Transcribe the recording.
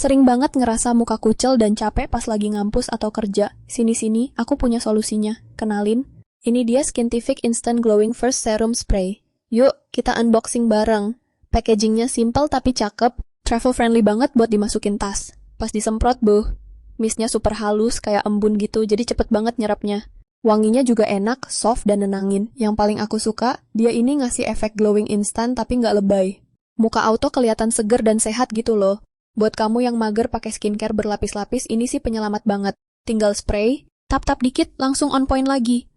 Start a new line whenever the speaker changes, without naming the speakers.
Sering banget ngerasa muka kucel dan capek pas lagi ngampus atau kerja. Sini-sini, aku punya solusinya. Kenalin, ini dia Skintific Instant Glowing First Serum Spray. Yuk, kita unboxing bareng. Packagingnya simple tapi cakep, travel friendly banget buat dimasukin tas. Pas disemprot, mistnya super halus, kayak embun gitu, jadi cepet banget nyerapnya. Wanginya juga enak, soft, dan nenangin. Yang paling aku suka, dia ini ngasih efek glowing instan tapi nggak lebay. Muka auto kelihatan seger dan sehat gitu loh. Buat kamu yang mager pakai skincare berlapis-lapis, ini sih penyelamat banget. Tinggal spray, tap-tap dikit, langsung on point lagi.